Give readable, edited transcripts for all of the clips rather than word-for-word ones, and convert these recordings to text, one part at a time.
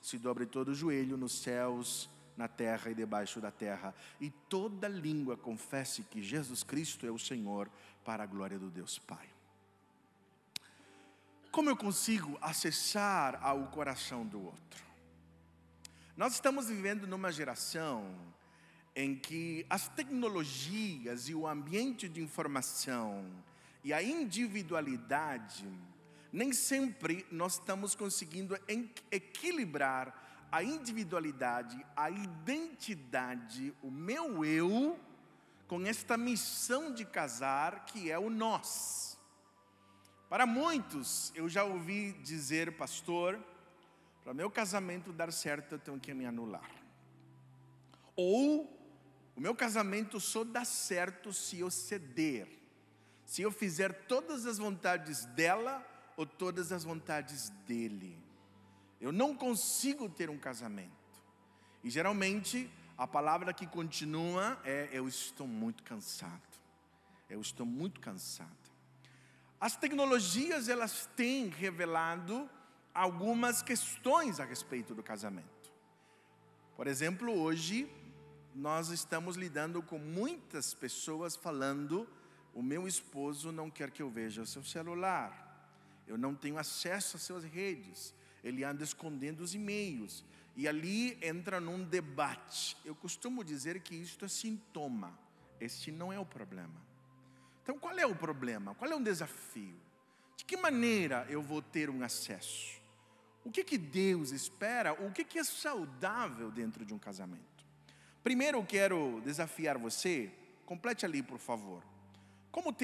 se dobre todo o joelho nos céus, na terra e debaixo da terra, e toda língua confesse que Jesus Cristo é o Senhor, para a glória do Deus Pai. Como eu consigo acessar ao coração do outro? Nós estamos vivendo numa geração em que as tecnologias e o ambiente de informação e a individualidade, nem sempre nós estamos conseguindo equilibrar a individualidade, a identidade, o meu eu, com esta missão de casar que é o nós. Para muitos, eu já ouvi dizer, pastor, para meu casamento dar certo eu tenho que me anular. Ou, o meu casamento só dá certo se eu ceder, se eu fizer todas as vontades dela ou todas as vontades dele. Eu não consigo ter um casamento. E geralmente a palavra que continua é: eu estou muito cansado. Eu estou muito cansado. As tecnologias, elas têm revelado algumas questões a respeito do casamento. Por exemplo, hoje nós estamos lidando com muitas pessoas falando: o meu esposo não quer que eu veja o seu celular, eu não tenho acesso às suas redes, ele anda escondendo os e-mails, e ali entra num debate. Eu costumo dizer que isto é sintoma, este não é o problema. Então qual é o problema? Qual é o desafio? De que maneira eu vou ter um acesso? O que Deus espera? O que é saudável dentro de um casamento? Primeiro eu quero desafiar você, complete ali por favor. Como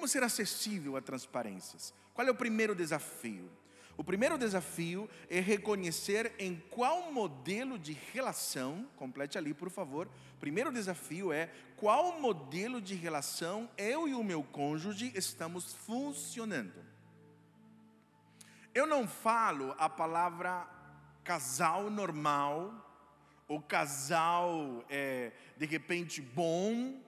ser acessível a transparências? Qual é o primeiro desafio? O primeiro desafio é reconhecer em qual modelo de relação, complete ali por favor. Primeiro desafio é: qual modelo de relação eu e o meu cônjuge estamos funcionando? Eu não falo a palavra casal normal, ou casal de repente bom.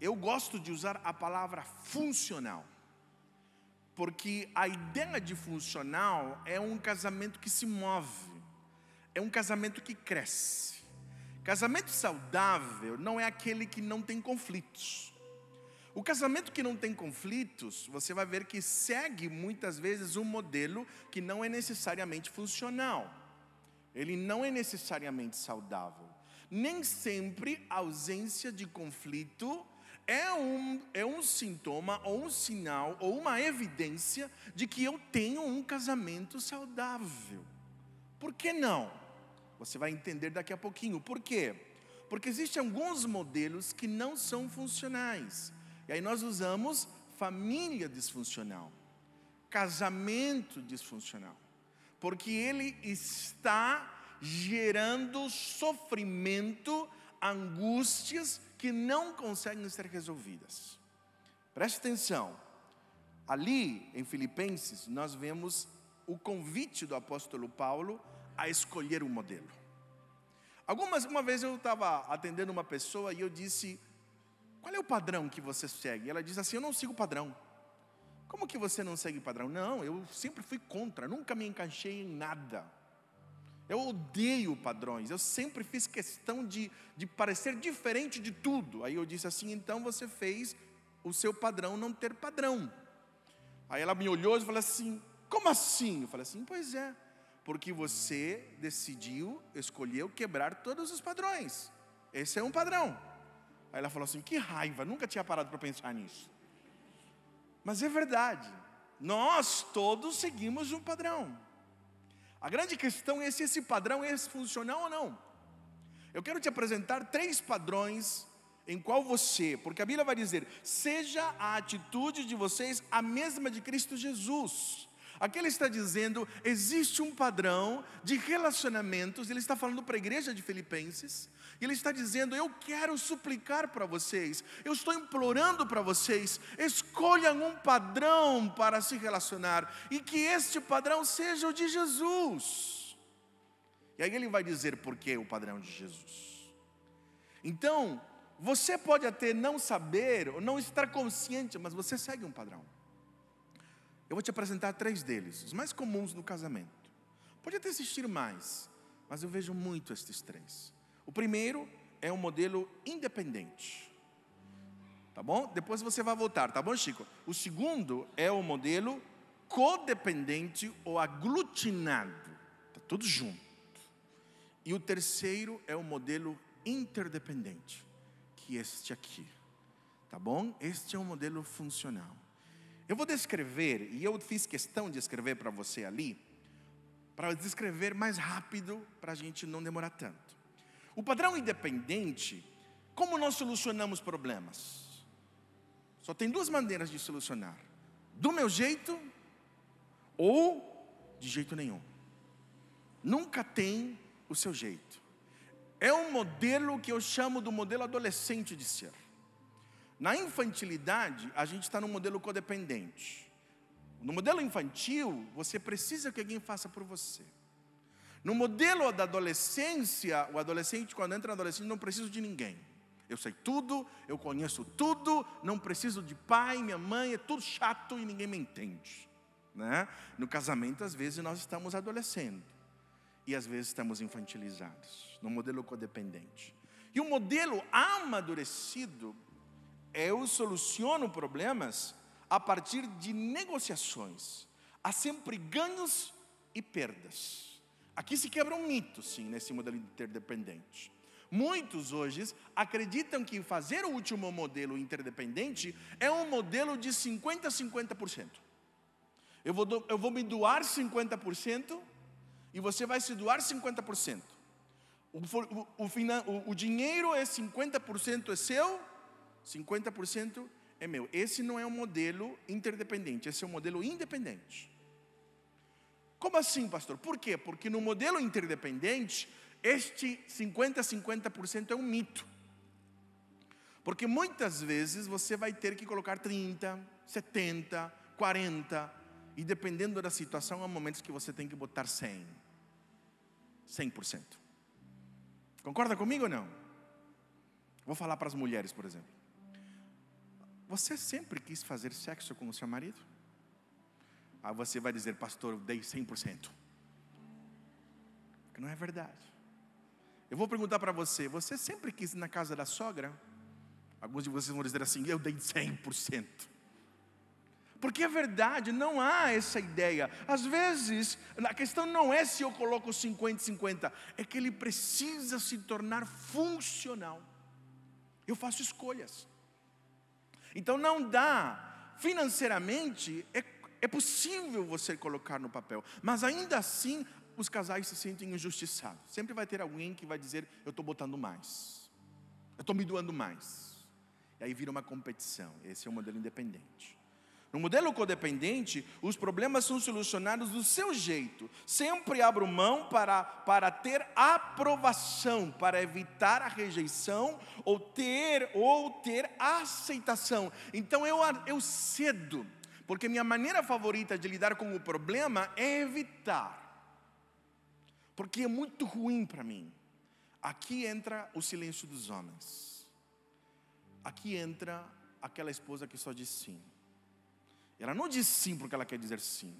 Eu gosto de usar a palavra funcional. Porque a ideia de funcional é um casamento que se move, é um casamento que cresce. Casamento saudável não é aquele que não tem conflitos. O casamento que não tem conflitos, você vai ver que segue muitas vezes um modelo que não é necessariamente funcional. Ele não é necessariamente saudável. Nem sempre a ausência de conflito é um sintoma, ou um sinal, ou uma evidência de que eu tenho um casamento saudável. Por que não? Você vai entender daqui a pouquinho. Por quê? Porque existem alguns modelos que não são funcionais. E aí nós usamos família disfuncional, casamento disfuncional, porque ele está gerando sofrimento, angústias que não conseguem ser resolvidas. Preste atenção. Ali em Filipenses nós vemos o convite do apóstolo Paulo a escolher um modelo. Uma vez eu estava atendendo uma pessoa e eu disse: qual é o padrão que você segue? Ela diz assim: eu não sigo padrão. Como que você não segue padrão? Não, eu sempre fui contra, nunca me encaixei em nada. Eu odeio padrões, eu sempre fiz questão de parecer diferente de tudo. Aí eu disse assim: então você fez o seu padrão não ter padrão. Aí ela me olhou e falou assim: como assim? Eu falei assim: pois é, porque você escolheu quebrar todos os padrões. Esse é um padrão. Aí ela falou assim: que raiva, nunca tinha parado para pensar nisso. Mas é verdade, nós todos seguimos um padrão. A grande questão é se esse padrão é funcional ou não. Eu quero te apresentar 3 padrões em qual você, porque a Bíblia vai dizer: seja a atitude de vocês a mesma de Cristo Jesus. Aqui ele está dizendo, existe um padrão de relacionamentos. Ele está falando para a igreja de Filipenses. E ele está dizendo: eu quero suplicar para vocês, eu estou implorando para vocês, escolham um padrão para se relacionar, e que este padrão seja o de Jesus. E aí ele vai dizer por que o padrão de Jesus. Então, você pode até não saber, ou não estar consciente, mas você segue um padrão. Eu vou te apresentar 3 deles, os mais comuns no casamento. Pode até existir mais, mas eu vejo muito estes três. O primeiro é um modelo independente. Tá bom? Depois você vai voltar, tá bom, Chico? O segundo é o modelo codependente ou aglutinado. Está tudo junto. E o terceiro é o modelo interdependente, que é este aqui. Tá bom? Este é um modelo funcional. Eu vou descrever, e eu fiz questão de escrever para você ali, para descrever mais rápido, para a gente não demorar tanto. O padrão independente, como nós solucionamos problemas? Só tem duas maneiras de solucionar: do meu jeito ou de jeito nenhum. Nunca tem o seu jeito. É um modelo que eu chamo do modelo adolescente de ser. Na infantilidade, a gente está no modelo codependente. No modelo infantil, você precisa que alguém faça por você. No modelo da adolescência, o adolescente, quando entra na adolescência, não precisa de ninguém. Eu sei tudo, eu conheço tudo, não preciso de pai, minha mãe, é tudo chato e ninguém me entende, né? No casamento, às vezes, nós estamos adolescendo. E às vezes estamos infantilizados, no modelo codependente. E o modelo amadurecido, eu soluciono problemas a partir de negociações. Há sempre ganhos e perdas. Aqui se quebra um mito, sim, nesse modelo interdependente. Muitos hoje acreditam que fazer o último modelo interdependente é um modelo de 50% a 50%. Eu vou me doar 50% e você vai se doar 50%. O dinheiro é 50% é seu, 50% é meu. Esse não é um modelo interdependente, esse é um modelo independente. Como assim, pastor? Por quê? Porque no modelo interdependente, este 50% a 50% é um mito. Porque muitas vezes você vai ter que colocar 30%, 70%, 40%. E dependendo da situação, há momentos que você tem que botar 100%. Concorda comigo ou não? Vou falar para as mulheres, por exemplo. Você sempre quis fazer sexo com o seu marido? Aí você vai dizer: pastor, eu dei 100%. Porque não é verdade. Eu vou perguntar para você: você sempre quis ir na casa da sogra? Alguns de vocês vão dizer assim: eu dei 100%. Porque é verdade, não há essa ideia. Às vezes, a questão não é se eu coloco 50-50, é que ele precisa se tornar funcional. Eu faço escolhas. Então não dá, financeiramente, é possível você colocar no papel, mas ainda assim, os casais se sentem injustiçados. Sempre vai ter alguém que vai dizer: eu estou botando mais, eu estou me doando mais. E aí vira uma competição. Esse é o modelo independente. No modelo codependente, os problemas são solucionados do seu jeito. Sempre abro mão para ter aprovação, para evitar a rejeição ou ter aceitação. Então eu cedo, porque minha maneira favorita de lidar com o problema é evitar. Porque é muito ruim para mim. Aqui entra o silêncio dos homens. Aqui entra aquela esposa que só diz sim. Ela não diz sim porque ela quer dizer sim.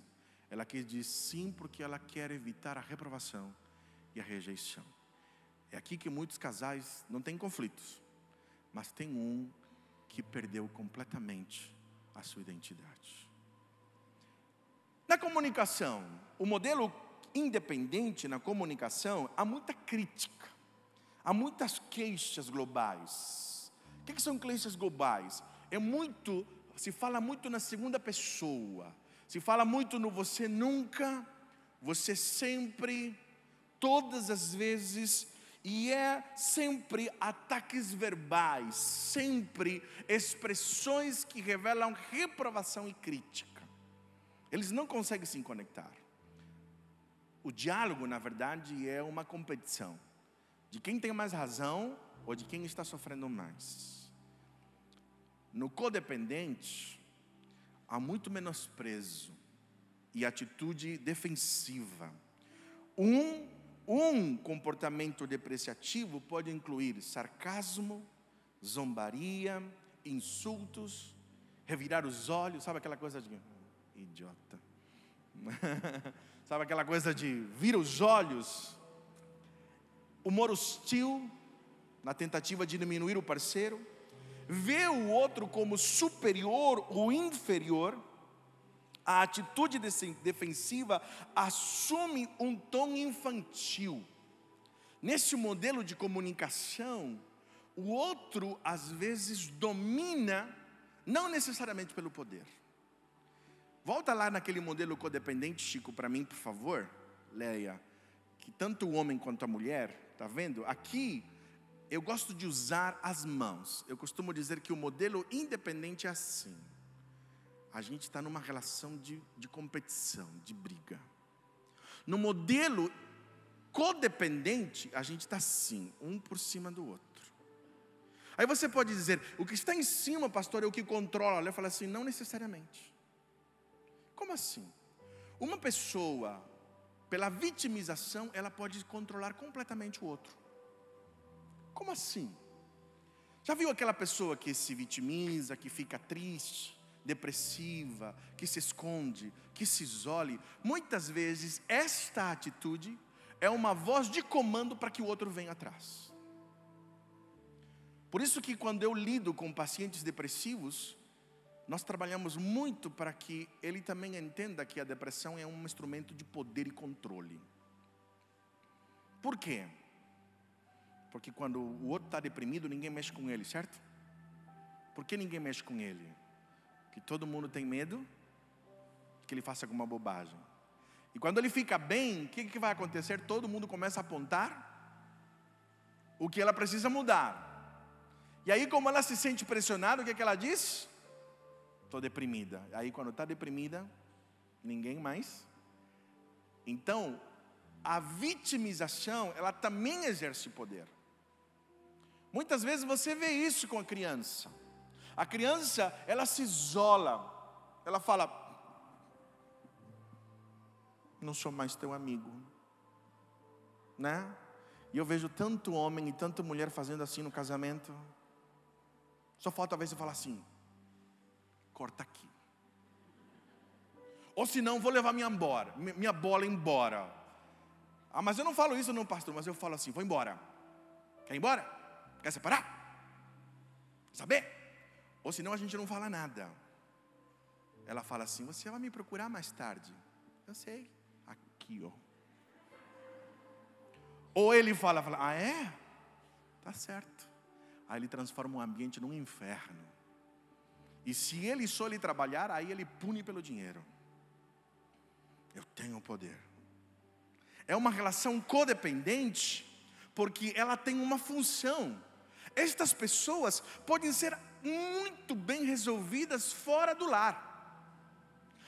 Ela quer dizer sim porque ela quer evitar a reprovação e a rejeição. É aqui que muitos casais não têm conflitos, mas tem um que perdeu completamente a sua identidade. Na comunicação, o modelo independente na comunicação, há muita crítica, há muitas queixas globais. O que são queixas globais? Se fala muito na segunda pessoa, se fala muito no você nunca, você sempre, todas as vezes, e é sempre ataques verbais, sempre expressões que revelam reprovação e crítica. Eles não conseguem se conectar. O diálogo, na verdade, é uma competição de quem tem mais razão ou de quem está sofrendo mais. No codependente, há muito menosprezo e atitude defensiva. Um comportamento depreciativo pode incluir sarcasmo, zombaria, insultos, revirar os olhos, sabe aquela coisa de idiota? Sabe aquela coisa de vira os olhos? humor hostil, na tentativa de diminuir o parceiro, vê o outro como superior ou inferior, a atitude defensiva assume um tom infantil. Nesse modelo de comunicação, o outro às vezes domina, não necessariamente pelo poder. Volta lá naquele modelo codependente, Chico, para mim, por favor, Leia, que tanto o homem quanto a mulher, está vendo? Aqui, eu gosto de usar as mãos. Eu costumo dizer que o modelo independente é assim. A gente está numa relação de competição, de briga. No modelo codependente, a gente está assim, um por cima do outro. Aí você pode dizer, o que está em cima, pastor, é o que controla. Eu falo assim, não necessariamente. Como assim? Uma pessoa, pela vitimização, ela pode controlar completamente o outro. Como assim? Já viu aquela pessoa que se vitimiza, que fica triste, depressiva, que se esconde, que se isole? Muitas vezes esta atitude é uma voz de comando para que o outro venha atrás. Por isso que quando eu lido com pacientes depressivos, nós trabalhamos muito para que ele também entenda que a depressão é um instrumento de poder e controle. Por quê? Porque quando o outro está deprimido, ninguém mexe com ele, certo? Por que ninguém mexe com ele? Porque todo mundo tem medo que ele faça alguma bobagem. E quando ele fica bem, o que vai acontecer? Todo mundo começa a apontar o que ela precisa mudar. E aí, como ela se sente pressionada, o que ela diz? Estou deprimida. Aí quando está deprimida, ninguém mais. Então, a vitimização, ela também exerce poder. Muitas vezes você vê isso com a criança. A criança, ela se isola. Ela fala, não sou mais teu amigo. Né? E eu vejo tanto homem e tanta mulher fazendo assim no casamento. Só falta talvez você falar assim, corta aqui. Ou senão vou levar minha bola embora. Ah, mas eu não falo isso não, pastor, mas eu falo assim, vou embora. Quer ir embora? Quer separar? Saber? Ou senão a gente não fala nada. Ela fala assim, você vai me procurar mais tarde. Eu sei, aqui ó. Ou ele fala, ah é? Tá certo. Aí ele transforma o ambiente num inferno. E se ele só lhe trabalhar, aí ele pune pelo dinheiro. Eu tenho poder. É uma relação codependente, porque ela tem uma função. Estas pessoas podem ser muito bem resolvidas fora do lar.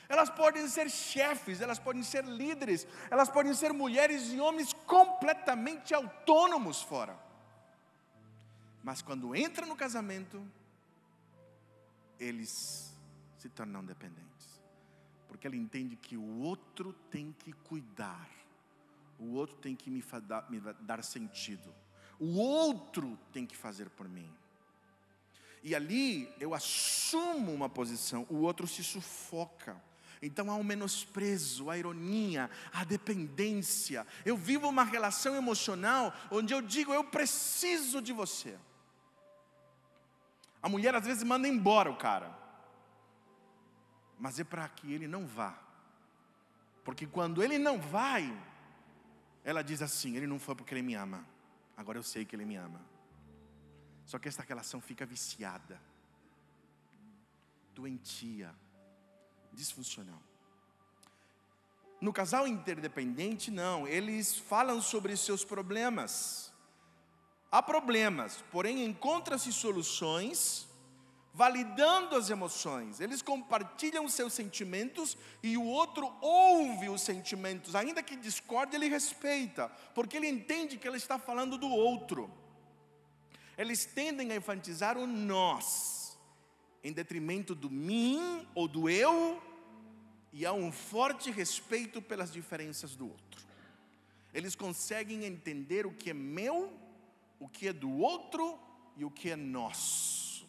Elas podem ser chefes, elas podem ser líderes, elas podem ser mulheres e homens completamente autônomos fora. Mas quando entra no casamento, eles se tornam dependentes. Porque ele entende que o outro tem que cuidar. O outro tem que me dar sentido. O outro tem que fazer por mim. E ali eu assumo uma posição, o outro se sufoca. Então há um menosprezo, a ironia, a dependência. Eu vivo uma relação emocional onde eu digo, eu preciso de você. A mulher às vezes manda embora o cara, mas é para que ele não vá. Porque quando ele não vai, ela diz assim, ele não foi porque ele me ama. Agora eu sei que ele me ama. Só que esta relação fica viciada, doentia, disfuncional. No casal interdependente, não. Eles falam sobre seus problemas. Há problemas, porém encontram-se soluções, validando as emoções. Eles compartilham seus sentimentos e o outro ouve os sentimentos. Ainda que discorde, ele respeita, porque ele entende que ele está falando do outro. Eles tendem a enfatizar o nós, em detrimento do mim ou do eu, e há um forte respeito pelas diferenças do outro. Eles conseguem entender o que é meu, o que é do outro e o que é nosso.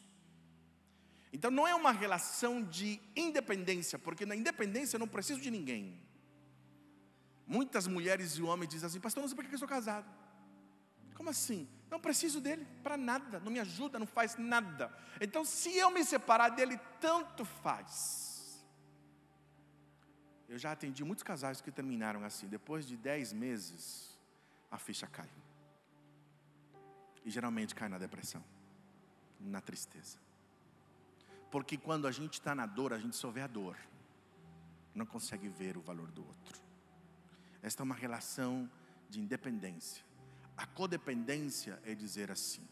Então não é uma relação de independência, porque na independência eu não preciso de ninguém. Muitas mulheres e homens dizem assim, pastor, não sei por que eu sou casado. Como assim? Não preciso dele para nada, não me ajuda, não faz nada. Então, se eu me separar dele, tanto faz. Eu já atendi muitos casais que terminaram assim. Depois de 10 meses, a ficha cai. E geralmente cai na depressão, na tristeza. Porque quando a gente está na dor, a gente só vê a dor. Não consegue ver o valor do outro. Esta é uma relação de independência. A codependência é dizer assim: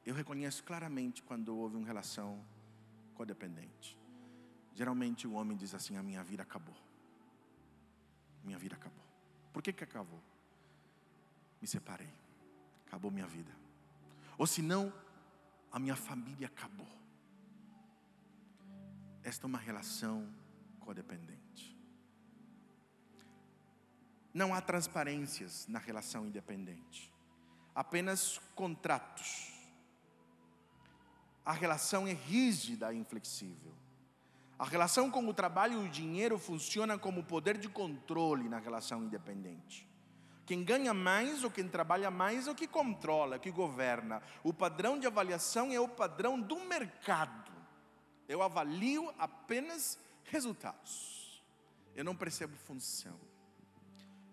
eu reconheço claramente quando houve uma relação codependente. Geralmente o homem diz assim: a minha vida acabou. Minha vida acabou. Por que acabou? Me separei. Acabou minha vida. Ou se não, a minha família acabou. Esta é uma relação codependente. Não há transparências na relação independente. Apenas contratos. A relação é rígida e inflexível. A relação com o trabalho e o dinheiro funciona como poder de controle na relação independente. Quem ganha mais ou quem trabalha mais é o que controla, é o que governa. O padrão de avaliação é o padrão do mercado. Eu avalio apenas resultados. Eu não percebo função.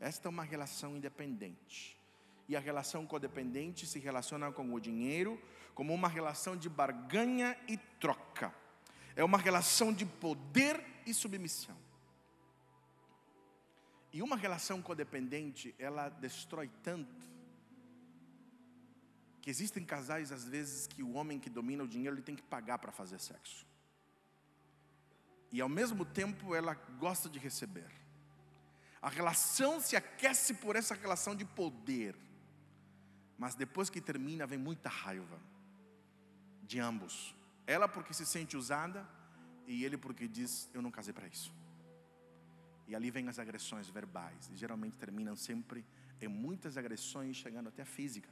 Esta é uma relação independente. E a relação codependente se relaciona com o dinheiro como uma relação de barganha e troca. É uma relação de poder e submissão. E uma relação codependente, ela destrói tanto, que existem casais às vezes que o homem que domina o dinheiro, ele tem que pagar para fazer sexo. E ao mesmo tempo ela gosta de receber. A relação se aquece por essa relação de poder. Mas depois que termina, vem muita raiva de ambos. Ela porque se sente usada e ele porque diz: eu não casei para isso. E ali vem as agressões verbais. E geralmente terminam sempre em muitas agressões, chegando até a física.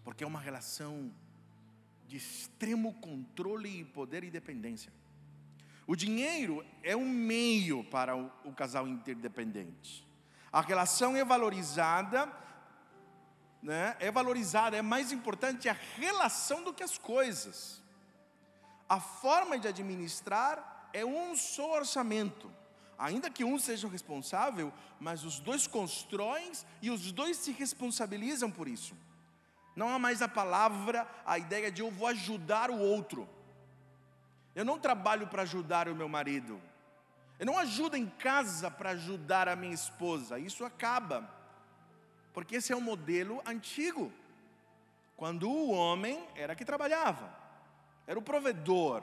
Porque é uma relação de extremo controle e poder e dependência. O dinheiro é um meio para o casal interdependente. A relação é valorizada, né? É mais importante a relação do que as coisas. A forma de administrar é um só orçamento. Ainda que um seja o responsável, mas os dois constroem e os dois se responsabilizam por isso. Não há mais a ideia de eu vou ajudar o outro. Eu não trabalho para ajudar o meu marido. Eu não ajudo em casa para ajudar a minha esposa. Isso acaba. Porque esse é um modelo antigo. Quando o homem era que trabalhava. Era o provedor.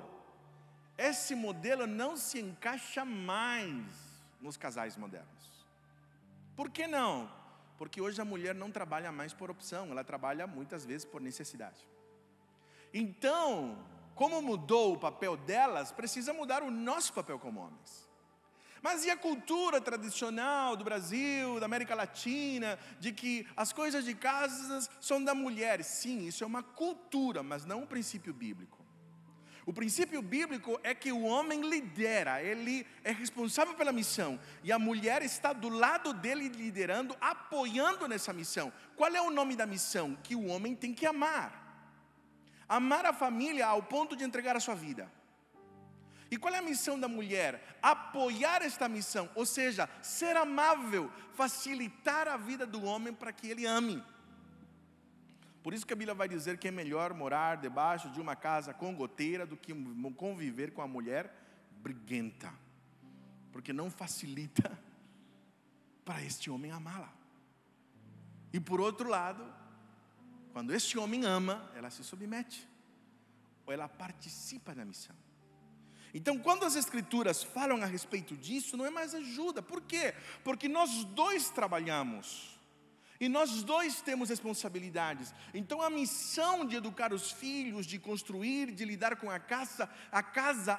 Esse modelo não se encaixa mais nos casais modernos. Por que não? Porque hoje a mulher não trabalha mais por opção. Ela trabalha muitas vezes por necessidade. Então, como mudou o papel delas, precisa mudar o nosso papel como homens. Mas e a cultura tradicional do Brasil, da América Latina, de que as coisas de casa são da mulher? Sim, isso é uma cultura, mas não um princípio bíblico. O princípio bíblico é que o homem lidera, ele é responsável pela missão, e a mulher está do lado dele liderando, apoiando nessa missão. Qual é o nome da missão? Que o homem tem que amar. Amar a família ao ponto de entregar a sua vida. E qual é a missão da mulher? Apoiar esta missão, ou seja, ser amável, facilitar a vida do homem para que ele ame. Por isso que a Bíblia vai dizer que é melhor morar debaixo de uma casa com goteira do que conviver com a mulher briguenta. Porque não facilita para este homem amá-la. E por outro lado, quando este homem ama, ela se submete. Ou ela participa da missão. Então, quando as Escrituras falam a respeito disso, não é mais ajuda. Por quê? Porque nós dois trabalhamos. E nós dois temos responsabilidades. Então a missão de educar os filhos, de construir, de lidar com a casa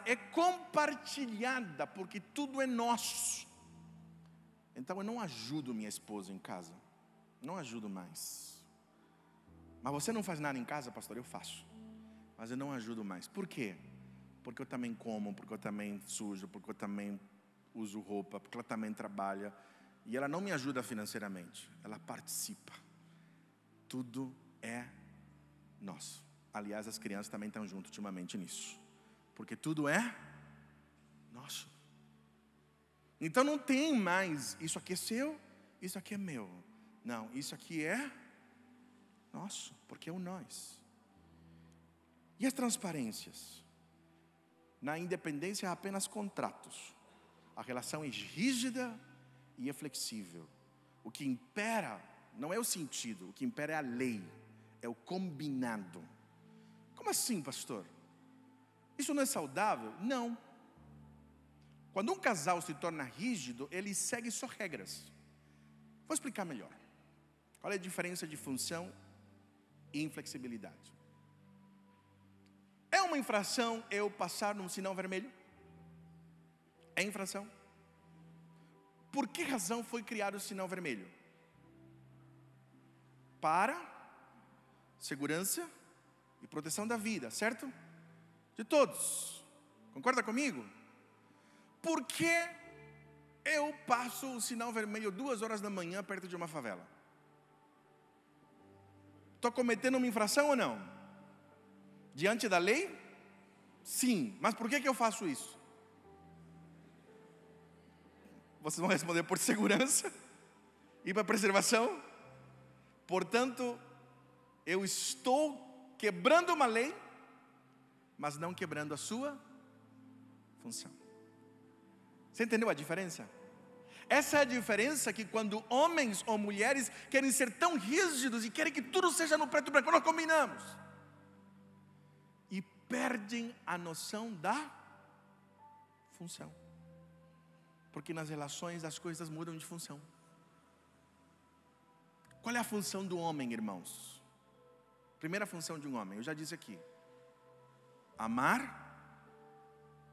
é compartilhada, porque tudo é nosso. Então eu não ajudo minha esposa em casa. Não ajudo mais. Mas você não faz nada em casa, pastor? Eu faço. Mas eu não ajudo mais. Por quê? Porque eu também como, porque eu também sujo, porque eu também uso roupa, porque ela também trabalha. E ela não me ajuda financeiramente, ela participa. tudo é nosso. Aliás, as crianças também estão junto ultimamente nisso, porque tudo é nosso. Então não tem mais, isso aqui é seu, isso aqui é meu. Não, isso aqui é nosso, porque é o nós. E as transparências? Na independência há apenas contratos. A relação é rígida e é flexível. O que impera não é o sentido, o que impera é a lei, é o combinado. Como assim, pastor? Isso não é saudável? Não. Quando um casal se torna rígido, ele segue só regras. Vou explicar melhor. Qual é a diferença de função e inflexibilidade? É uma infração eu passar num sinal vermelho? É infração? Por que razão foi criado o sinal vermelho? Para segurança e proteção da vida, certo? De todos. Concorda comigo? Por que eu passo o sinal vermelho 2 horas da manhã perto de uma favela? Estou cometendo uma infração ou não? Diante da lei? Sim. Mas por que eu faço isso? Vocês vão responder: por segurança e para preservação. Portanto, eu estou quebrando uma lei, mas não quebrando a sua função. Você entendeu a diferença? Essa é a diferença que quando homens ou mulheres querem ser tão rígidos e querem que tudo seja no preto e branco, nós combinamos. E perdem a noção da função. Porque nas relações as coisas mudam de função. Qual é a função do homem, irmãos? Primeira função de um homem, eu já disse aqui: amar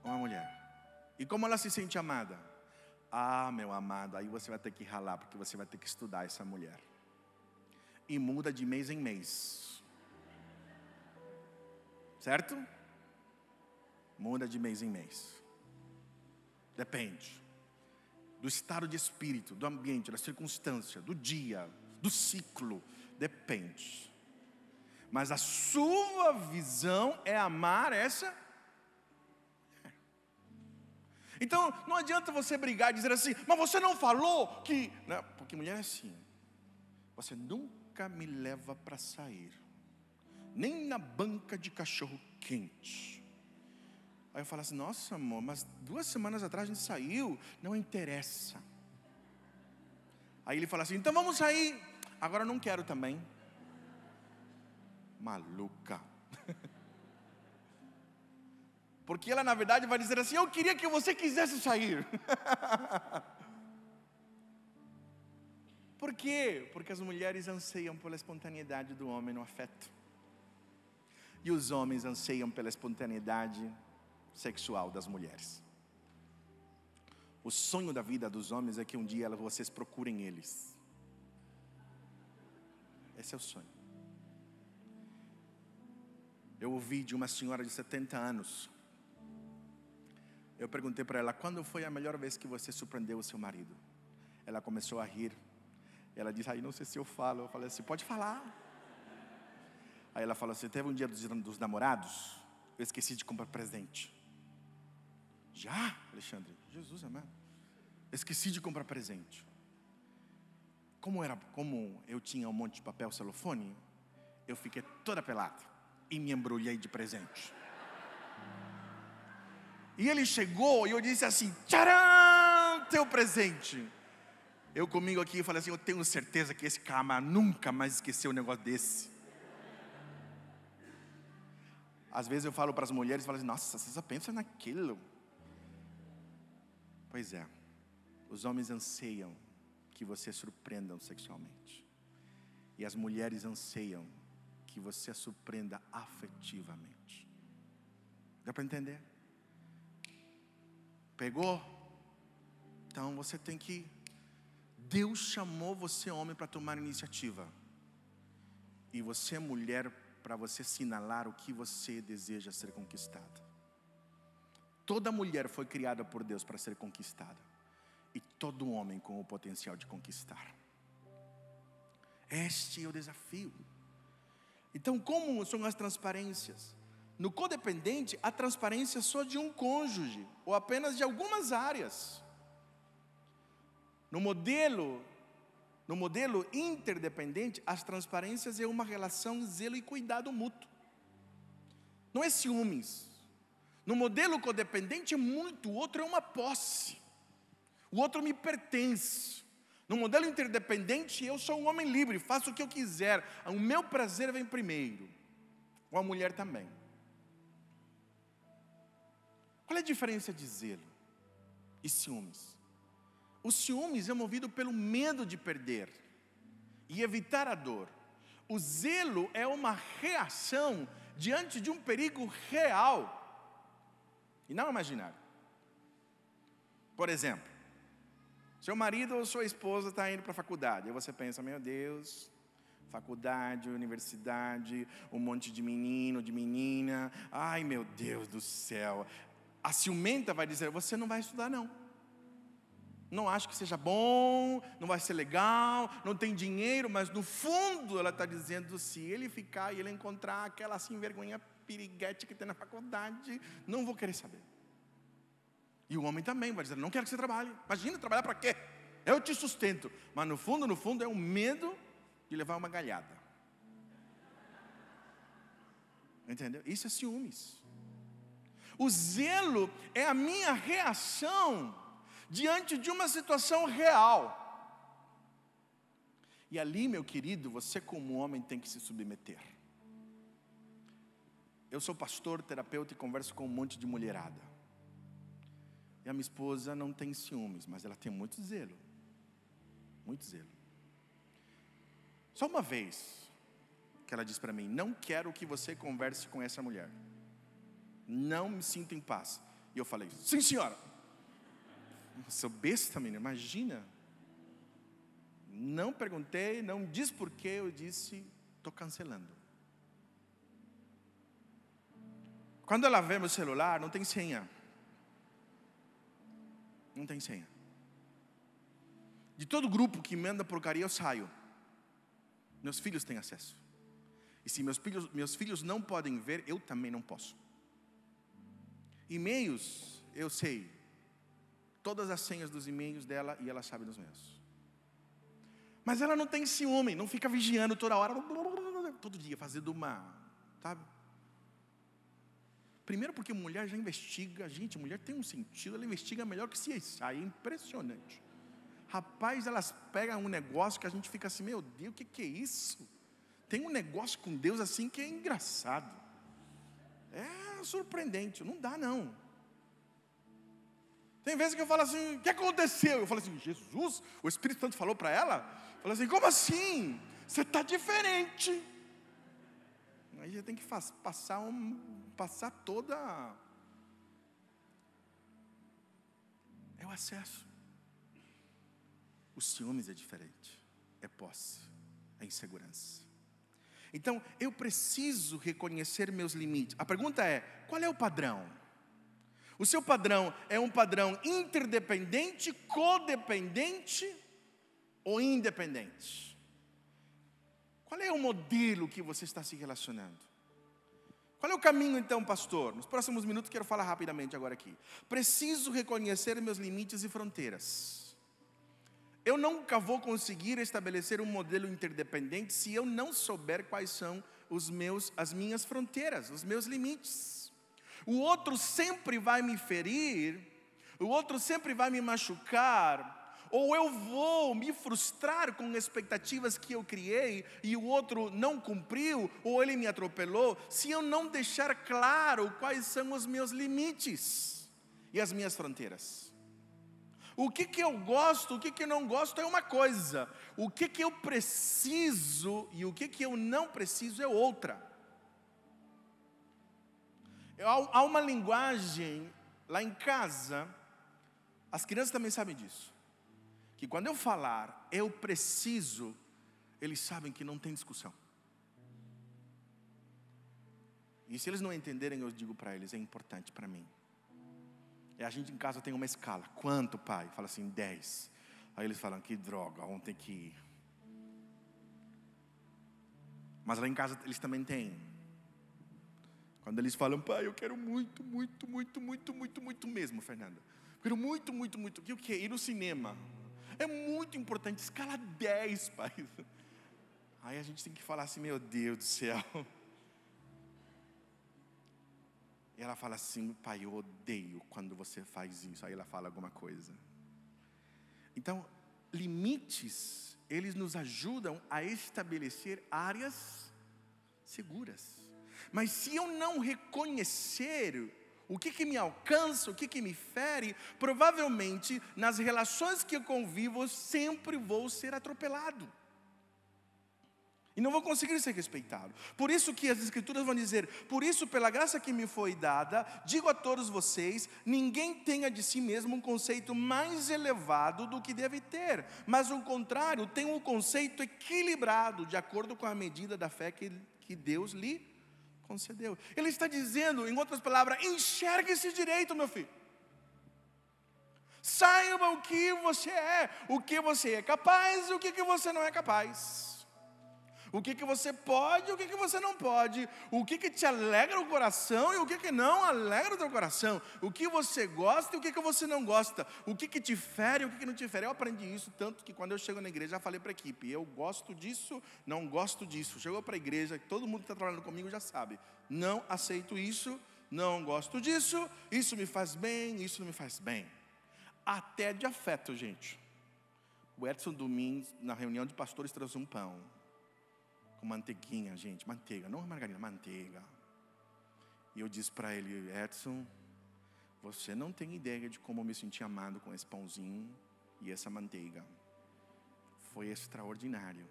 uma mulher. E como ela se sente amada? Ah, meu amado, aí você vai ter que ralar, porque você vai ter que estudar essa mulher. E muda de mês em mês. Certo? Muda de mês em mês. Depende do estado de espírito, do ambiente, da circunstância, do dia, do ciclo. Depende. Mas a sua visão é amar essa. Então não adianta você brigar e dizer assim: mas você não falou que... Não, porque mulher é assim: você nunca me leva para sair, nem na banca de cachorro quente. Aí eu falo assim: nossa amor, mas 2 semanas atrás a gente saiu. Não interessa. Aí ele fala assim: então vamos sair. Agora eu não quero também. Maluca. Porque ela na verdade vai dizer assim: eu queria que você quisesse sair. Por quê? Porque as mulheres anseiam pela espontaneidade do homem no afeto. E os homens anseiam pela espontaneidade sexual das mulheres. O sonho da vida dos homens é que um dia vocês procurem eles. Esse é o sonho. Eu ouvi de uma senhora de 70 anos. Eu perguntei para ela: quando foi a melhor vez que você surpreendeu o seu marido? Ela começou a rir. Ela disse: não sei se eu falo. Eu falei assim: pode falar. Aí ela falou assim: teve um dia dos namorados, eu esqueci de comprar presente. Já, Alexandre? Jesus amado. Esqueci de comprar presente. Como eu tinha um monte de papel celofane, eu fiquei toda pelada e me embrulhei de presente. E ele chegou e eu disse assim: tcharam, teu presente. Eu comigo aqui, eu falei assim: eu tenho certeza que esse cara nunca mais esqueceu um negócio desse. Às vezes eu falo para as mulheres, falo assim: nossa, você só pensa naquilo. Pois é, os homens anseiam que você surpreendam sexualmente. E as mulheres anseiam que você a surpreenda afetivamente. Dá para entender? Pegou? Então você tem que... Deus chamou você, homem, para tomar iniciativa. E você, mulher, para você sinalar o que você deseja ser conquistada. Toda mulher foi criada por Deus para ser conquistada. E todo homem com o potencial de conquistar. Este é o desafio. Então, como são as transparências? No codependente, a transparência é só de um cônjuge, ou apenas de algumas áreas. No modelo interdependente, as transparências é uma relação de zelo e cuidado mútuo. Não é ciúmes. No modelo codependente é muito, o outro é uma posse. O outro me pertence. No modelo interdependente, eu sou um homem livre, faço o que eu quiser. O meu prazer vem primeiro. Ou a mulher também. Qual é a diferença de zelo e ciúmes? O ciúmes é movido pelo medo de perder e evitar a dor. O zelo é uma reação diante de um perigo real e não imaginário. Por exemplo, seu marido ou sua esposa está indo para a faculdade, e você pensa, meu Deus, faculdade, universidade, um monte de menino, de menina, ai meu Deus do céu. A ciumenta vai dizer, você não vai estudar não. Não acho que seja bom, não vai ser legal, não tem dinheiro, mas no fundo ela está dizendo, se ele ficar e ele encontrar aquela assim vergonha piriguete que tem na faculdade, não vou querer saber. E o homem também vai dizer, não quero que você trabalhe. Imagina, trabalhar para quê? Eu te sustento. Mas no fundo é um medo de levar uma galhada. Entendeu? Isso é ciúmes. O zelo é a minha reação diante de uma situação real. E ali, meu querido, você como homem tem que se submeter. Eu sou pastor, terapeuta e converso com um monte de mulherada. E a minha esposa não tem ciúmes, mas ela tem muito zelo. Muito zelo. Só uma vez que ela disse para mim, não quero que você converse com essa mulher. Não me sinto em paz. E eu falei, sim senhora. Eu sou besta, menina, imagina. Não perguntei, não disse porquê, eu disse, estou cancelando. Quando ela vê meu celular, não tem senha. Não tem senha. De todo grupo que manda porcaria, eu saio. Meus filhos têm acesso. E se meus filhos não podem ver, eu também não posso. E-mails, eu sei todas as senhas dos e-mails dela e ela sabe dos meus. Mas ela não tem ciúme, não fica vigiando toda hora, todo dia, fazendo sabe? Primeiro porque mulher já investiga, gente, mulher tem um sentido, ela investiga melhor que CSI, é impressionante. Rapaz, elas pegam um negócio que a gente fica assim, meu Deus, o que é isso? Tem um negócio com Deus assim que é engraçado. É surpreendente, não dá não. Tem vezes que eu falo assim, o que aconteceu? Eu falo assim, Jesus, o Espírito Santo falou para ela? Eu falo assim, como assim? Você está diferente. Aí já tem que passar toda. É o acesso. O ciúmes é diferente. É posse, é insegurança. Então, eu preciso reconhecer meus limites. A pergunta é, qual é o padrão? O seu padrão é um padrão interdependente, codependente ou independente? Qual é o modelo que você está se relacionando? Qual é o caminho então, pastor? Nos próximos minutos quero falar rapidamente agora aqui. Preciso reconhecer meus limites e fronteiras. Eu nunca vou conseguir estabelecer um modelo interdependente se eu não souber quais são as minhas fronteiras, os meus limites. O outro sempre vai me ferir, o outro sempre vai me machucar, ou eu vou me frustrar com expectativas que eu criei e o outro não cumpriu, ou ele me atropelou, se eu não deixar claro quais são os meus limites e as minhas fronteiras. O que eu gosto, o que eu não gosto é uma coisa, o que eu preciso e o que eu não preciso é outra. Há uma linguagem lá em casa, as crianças também sabem disso, que quando eu falar, eu preciso, eles sabem que não tem discussão. E se eles não entenderem, eu digo para eles, é importante para mim. E a gente em casa tem uma escala, quanto pai? Fala assim, 10. Aí eles falam, que droga, vamos ter que ir. Mas lá em casa eles também têm. Quando eles falam, pai, eu quero muito mesmo, Fernanda. Quero muito. O que? Ir no cinema. É muito importante, escala 10, pai. Aí a gente tem que falar assim, meu Deus do céu. E ela fala assim, pai, eu odeio quando você faz isso. Aí ela fala alguma coisa. Então, limites, eles nos ajudam a estabelecer áreas seguras. Mas se eu não reconhecer o que me alcança, o que me fere, provavelmente nas relações que eu convivo, eu sempre vou ser atropelado. E não vou conseguir ser respeitado. Por isso que as Escrituras vão dizer, por isso pela graça que me foi dada, digo a todos vocês, ninguém tenha de si mesmo um conceito mais elevado do que deve ter. Mas o contrário, tenha um conceito equilibrado, de acordo com a medida da fé que Deus lhe concedeu. Ele está dizendo, em outras palavras, enxergue-se direito, meu filho. Saiba o que você é capaz e o que você não é capaz. O que você pode e o que você não pode. O que te alegra o coração e o que não alegra o teu coração. O que você gosta e o que você não gosta. O que te fere e o que não te fere. Eu aprendi isso tanto que quando eu chego na igreja, já falei para a equipe, eu gosto disso, não gosto disso. Chegou para a igreja, todo mundo que está trabalhando comigo já sabe. Não aceito isso, não gosto disso, isso me faz bem, isso não me faz bem. Até de afeto, gente. O Edson Domingos, na reunião de pastores, trouxe um pão com manteiguinha, gente, manteiga, não margarina, manteiga. E eu disse para ele, Edson, você não tem ideia de como eu me senti amado com esse pãozinho e essa manteiga. Foi extraordinário,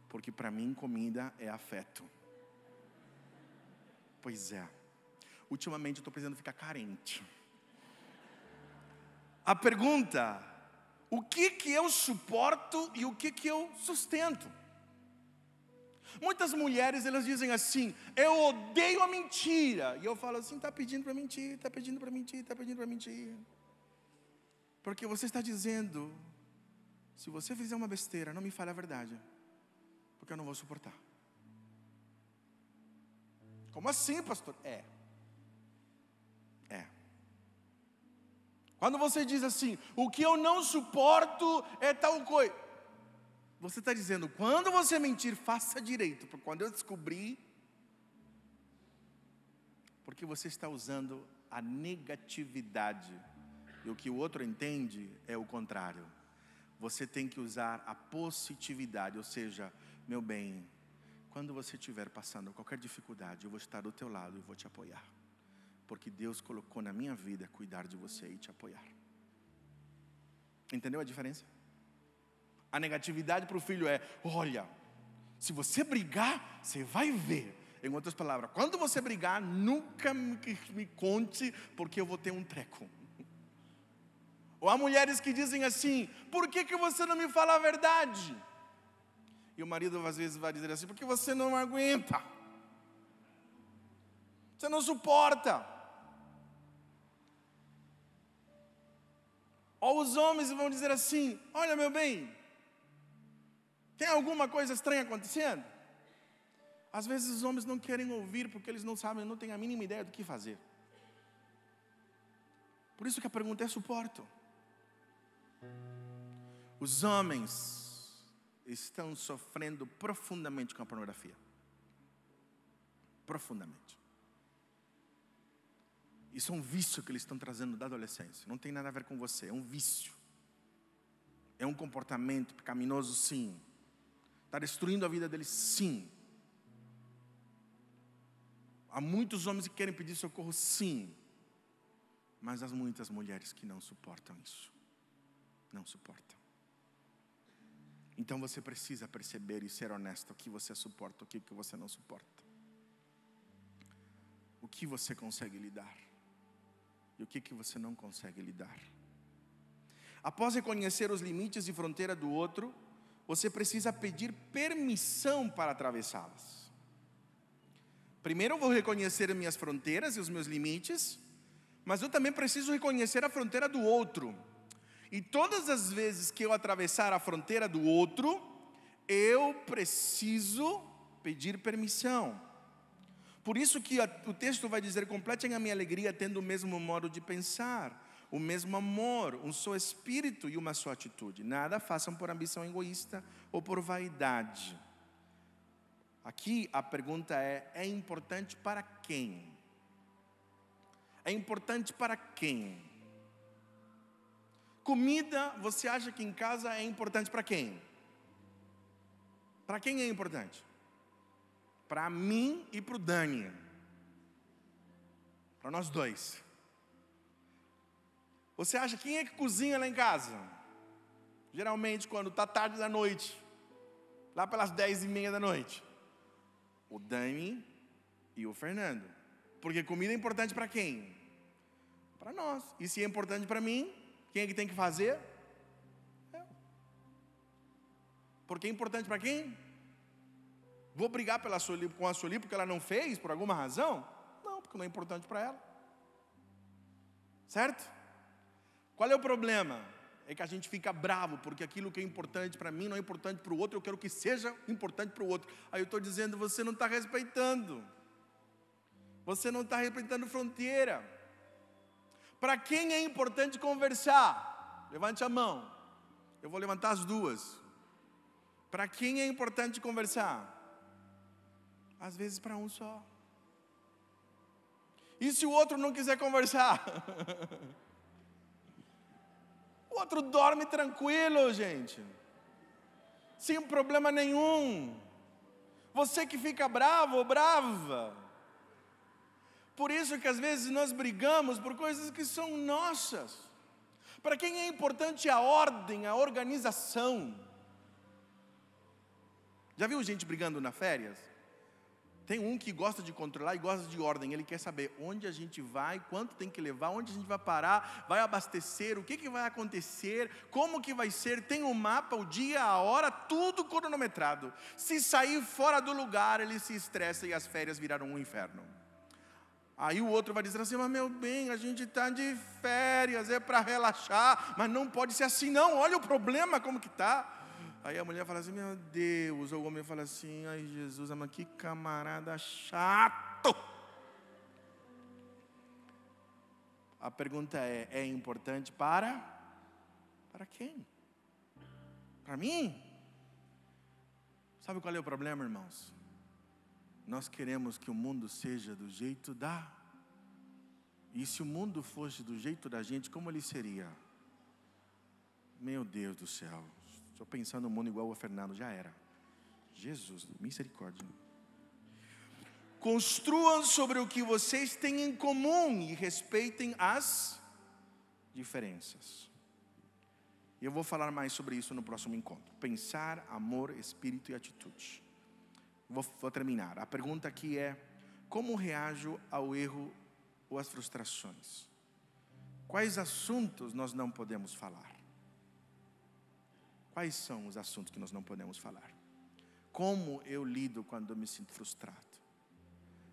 porque para mim comida é afeto. Pois é, ultimamente eu estou precisando ficar carente. A pergunta, o que eu suporto e o que eu sustento? Muitas mulheres, elas dizem assim, eu odeio a mentira. E eu falo assim, está pedindo para mentir, está pedindo para mentir, está pedindo para mentir. Porque você está dizendo, se você fizer uma besteira, não me fale a verdade, porque eu não vou suportar. Como assim, pastor? É. Quando você diz assim, o que eu não suporto é tal coisa. Você está dizendo, quando você mentir, faça direito, porque quando eu descobrir, porque você está usando a negatividade, e o que o outro entende é o contrário. Você tem que usar a positividade, ou seja, meu bem, quando você estiver passando qualquer dificuldade, eu vou estar do teu lado e vou te apoiar, porque Deus colocou na minha vida cuidar de você e te apoiar. Entendeu a diferença? A negatividade para o filho é, olha, se você brigar, você vai ver. Em outras palavras, quando você brigar, nunca me conte, porque eu vou ter um treco. Ou há mulheres que dizem assim, por que você não me fala a verdade? E o marido às vezes vai dizer assim, porque você não aguenta. Você não suporta. Ou os homens vão dizer assim, olha meu bem, tem alguma coisa estranha acontecendo? Às vezes os homens não querem ouvir porque eles não sabem, não têm a mínima ideia do que fazer. Por isso que a pergunta é suporto. Os homens estão sofrendo profundamente com a pornografia. Profundamente. Isso é um vício que eles estão trazendo da adolescência. Não tem nada a ver com você, é um vício. É um comportamento pecaminoso, sim. Está destruindo a vida deles, sim. Há muitos homens que querem pedir socorro, sim. Mas há muitas mulheres que não suportam isso. Não suportam. Então você precisa perceber e ser honesto. O que você suporta, o que você não suporta. O que você consegue lidar. E o que você não consegue lidar. Após reconhecer os limites e fronteira do outro, você precisa pedir permissão para atravessá-las. Primeiro eu vou reconhecer minhas fronteiras e os meus limites, mas eu também preciso reconhecer a fronteira do outro. E todas as vezes que eu atravessar a fronteira do outro, eu preciso pedir permissão. Por isso que o texto vai dizer: completem a minha alegria tendo o mesmo modo de pensar, o mesmo amor, um só espírito e uma só atitude. Nada façam por ambição egoísta ou por vaidade. Aqui a pergunta é importante para quem? É importante para quem? Comida, você acha que em casa é importante para quem? Para quem é importante? Para mim e para o Dani. Para nós dois. Você acha quem é que cozinha lá em casa? Geralmente quando está tarde da noite, lá pelas 10:30 da noite. O Dani e o Fernando. Porque comida é importante para quem? Para nós. E se é importante para mim, quem é que tem que fazer? Eu. Porque é importante para quem? Vou brigar com a Sueli porque ela não fez, por alguma razão? Não, porque não é importante para ela. Certo? Qual é o problema? É que a gente fica bravo, porque aquilo que é importante para mim não é importante para o outro, eu quero que seja importante para o outro. Aí eu estou dizendo: você não está respeitando. Você não está respeitando fronteira. Para quem é importante conversar? Levante a mão. Eu vou levantar as duas. Para quem é importante conversar? Às vezes para um só. E se o outro não quiser conversar? O outro dorme tranquilo, gente. Sem problema nenhum. Você que fica bravo ou brava. Por isso que às vezes nós brigamos por coisas que são nossas. Para quem é importante a ordem, a organização. Já viu gente brigando nas férias? Tem um que gosta de controlar e gosta de ordem. Ele quer saber onde a gente vai, quanto tem que levar, onde a gente vai parar, vai abastecer, o que vai acontecer, como que vai ser. Tem um mapa, o dia, a hora, tudo cronometrado. Se sair fora do lugar, ele se estressa e as férias viraram um inferno. Aí o outro vai dizer assim: mas meu bem, a gente está de férias, é para relaxar, mas não pode ser assim não, olha o problema como que está. Aí a mulher fala assim: meu Deus. Ou o homem fala assim: ai Jesus, mas que camarada chato. A pergunta é importante para quem? Para mim? Sabe qual é o problema, irmãos? Nós queremos que o mundo seja do jeito da. E se o mundo fosse do jeito da gente, como ele seria? Meu Deus do céu. Estou pensando no mundo igual o Fernando, já era. Jesus, misericórdia. Construam sobre o que vocês têm em comum e respeitem as diferenças. E eu vou falar mais sobre isso no próximo encontro. Pensar, amor, espírito e atitude. Vou terminar. A pergunta aqui é: como reajo ao erro ou às frustrações? Quais assuntos nós não podemos falar? Quais são os assuntos que nós não podemos falar? Como eu lido quando eu me sinto frustrado?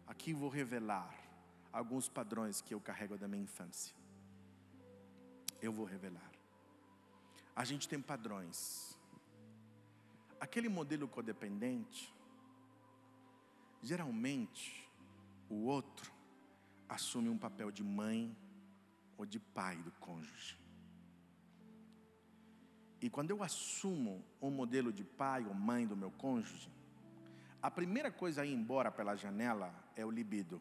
Aqui vou revelar alguns padrões que eu carrego da minha infância. Eu vou revelar. A gente tem padrões. Aquele modelo codependente, geralmente o outro assume um papel de mãe ou de pai do cônjuge. E quando eu assumo um modelo de pai ou mãe do meu cônjuge, a primeira coisa a ir embora pela janela é o libido,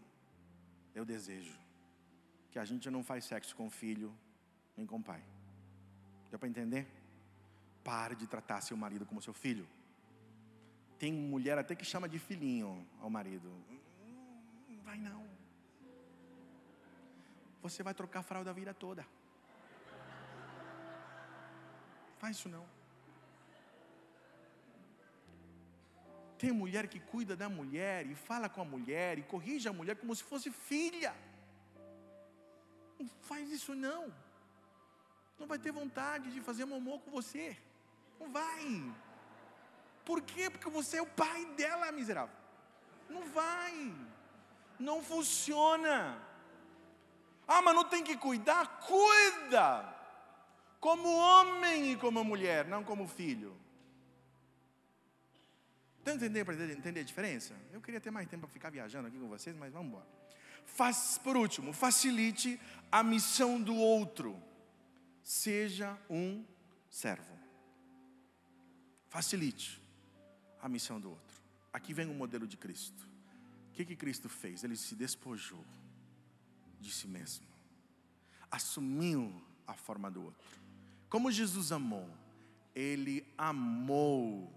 é o desejo. Que a gente não faz sexo com o filho, nem com o pai. Deu para entender? Pare de tratar seu marido como seu filho. Tem mulher até que chama de filhinho ao marido. Não vai não. Você vai trocar a fralda a vida toda. Faz isso não. Tem mulher que cuida da mulher e fala com a mulher e corrige a mulher como se fosse filha. Não faz isso não. Não vai ter vontade de fazer mamô com você. Não vai. Por quê? Porque você é o pai dela, miserável. Não vai. Não funciona. Ah, mas não tem que cuidar? Cuida. Como homem e como mulher, não como filho. Estão entendendo para entender a diferença? Eu queria ter mais tempo para ficar viajando aqui com vocês, mas vamos embora. Por último, facilite a missão do outro. Seja um servo. Facilite a missão do outro. Aqui vem o modelo de Cristo. O que Cristo fez? Ele se despojou de si mesmo. Assumiu a forma do outro. Como Jesus amou, Ele amou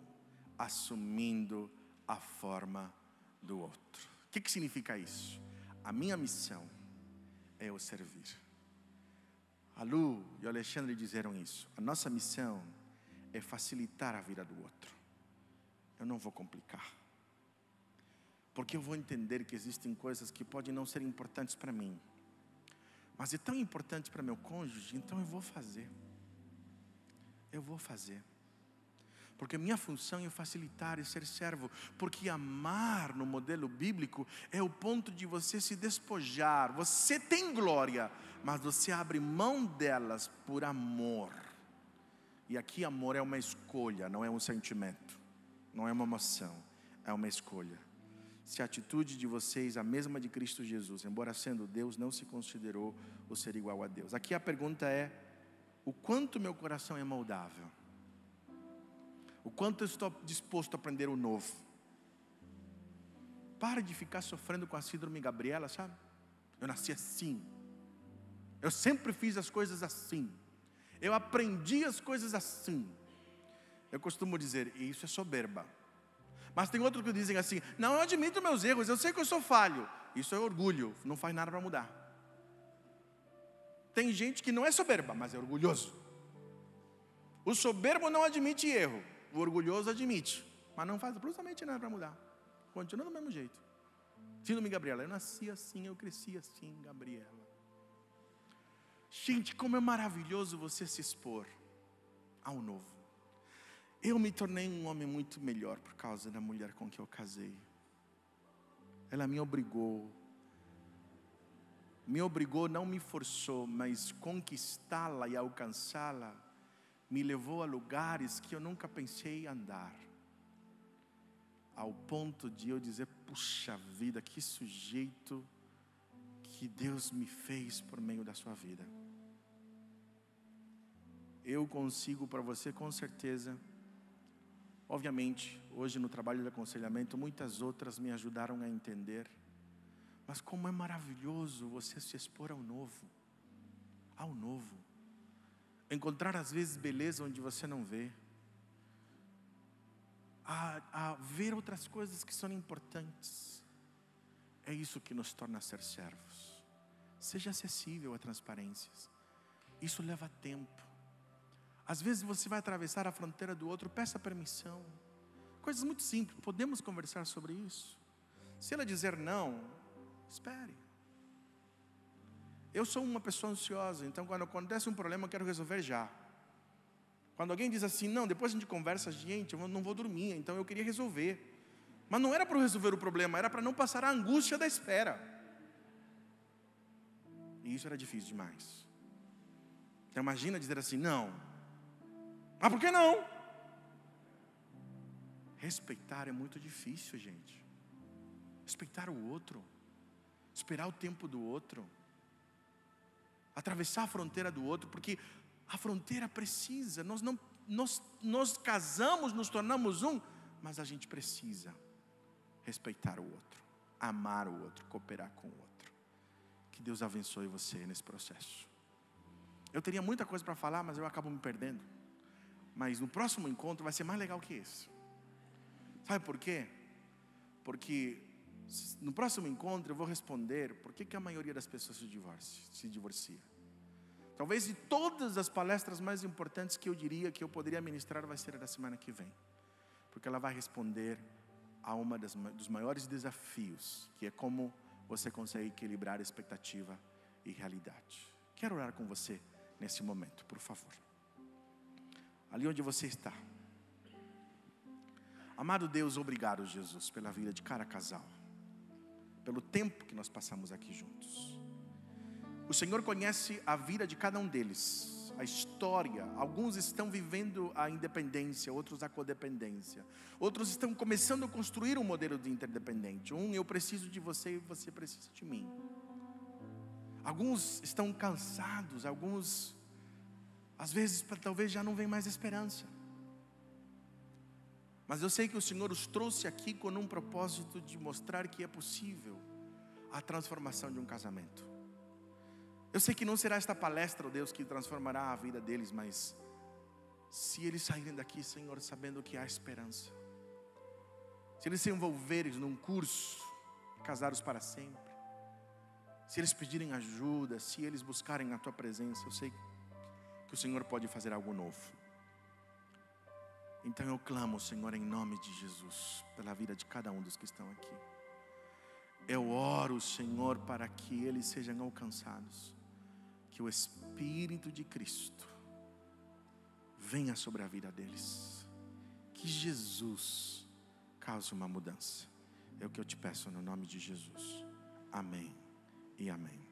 assumindo a forma do outro. O que significa isso? A minha missão é o servir. A Lu e o Alexandre disseram isso. A nossa missão é facilitar a vida do outro. Eu não vou complicar. Porque eu vou entender que existem coisas que podem não ser importantes para mim. Mas é tão importante para meu cônjuge, então eu vou fazer. Eu vou fazer. Porque minha função é facilitar e ser servo. Porque amar no modelo bíblico é o ponto de você se despojar. Você tem glória, mas você abre mão delas por amor. E aqui amor é uma escolha, não é um sentimento. Não é uma emoção, é uma escolha. Se a atitude de vocês, a mesma de Cristo Jesus, embora sendo Deus, não se considerou o ser igual a Deus. Aqui a pergunta é: o quanto meu coração é moldável? O quanto eu estou disposto a aprender o novo? Para de ficar sofrendo com a síndrome Gabriela, sabe? Eu nasci assim. Eu sempre fiz as coisas assim. Eu aprendi as coisas assim. Eu costumo dizer, isso é soberba. Mas tem outros que dizem assim, não, eu admito meus erros, eu sei que eu sou falho. Isso é orgulho, não faz nada para mudar. Tem gente que não é soberba, mas é orgulhoso. O soberbo não admite erro, o orgulhoso admite, mas não faz absolutamente nada para mudar. Continua do mesmo jeito. Síndrome Gabriela, eu nasci assim, eu cresci assim, Gabriela. Gente, como é maravilhoso você se expor ao novo. Eu me tornei um homem muito melhor por causa da mulher com que eu casei. Ela me obrigou, não me forçou, mas conquistá-la e alcançá-la me levou a lugares que eu nunca pensei em andar. Ao ponto de eu dizer, puxa vida, que sujeito que Deus me fez por meio da sua vida. Eu consigo para você com certeza. Obviamente, hoje no trabalho de aconselhamento, muitas outras me ajudaram a entender. Mas como é maravilhoso você se expor ao novo. Ao novo. Encontrar às vezes beleza onde você não vê. A ver outras coisas que são importantes. É isso que nos torna ser servos. Seja acessível a transparências. Isso leva tempo. Às vezes você vai atravessar a fronteira do outro, peça permissão. Coisas muito simples, podemos conversar sobre isso. Se ela dizer não, espere. Eu sou uma pessoa ansiosa, então quando acontece um problema eu quero resolver já. Quando alguém diz assim, não, depois a gente conversa, gente, eu não vou dormir, então eu queria resolver. Mas não era para resolver o problema, era para não passar a angústia da espera. E isso era difícil demais. Então imagina dizer assim, não. Mas por que não? Respeitar é muito difícil, gente. Respeitar o outro. Esperar o tempo do outro. Atravessar a fronteira do outro, porque a fronteira precisa. Nós casamos, nos tornamos um, mas a gente precisa respeitar o outro, amar o outro, cooperar com o outro. Que Deus abençoe você nesse processo. Eu teria muita coisa para falar, mas eu acabo me perdendo. Mas no próximo encontro vai ser mais legal que esse. Sabe por quê? Porque no próximo encontro eu vou responder por que a maioria das pessoas se divorcia. Talvez de todas as palestras mais importantes que eu diria que eu poderia ministrar vai ser a da semana que vem. Porque ela vai responder a uma dos maiores desafios, que é como você consegue equilibrar expectativa e realidade. Quero orar com você nesse momento, por favor. Ali onde você está. Amado Deus, obrigado, Jesus, pela vida de cada casal. Pelo tempo que nós passamos aqui juntos. O Senhor conhece a vida de cada um deles, a história. Alguns estão vivendo a independência, outros a codependência. Outros estão começando a construir um modelo de interdependente. Eu preciso de você e você precisa de mim. Alguns estão cansados, alguns, às vezes, talvez já não vem mais esperança. Mas eu sei que o Senhor os trouxe aqui com um propósito de mostrar que é possível a transformação de um casamento. Eu sei que não será esta palestra, ó Deus, que transformará a vida deles, mas se eles saírem daqui, Senhor, sabendo que há esperança, se eles se envolverem num curso, casados para sempre, se eles pedirem ajuda, se eles buscarem a Tua presença, eu sei que o Senhor pode fazer algo novo. Então eu clamo, Senhor, em nome de Jesus, pela vida de cada um dos que estão aqui. Eu oro, Senhor, para que eles sejam alcançados, que o Espírito de Cristo venha sobre a vida deles, que Jesus cause uma mudança. É o que eu te peço no nome de Jesus. Amém e amém.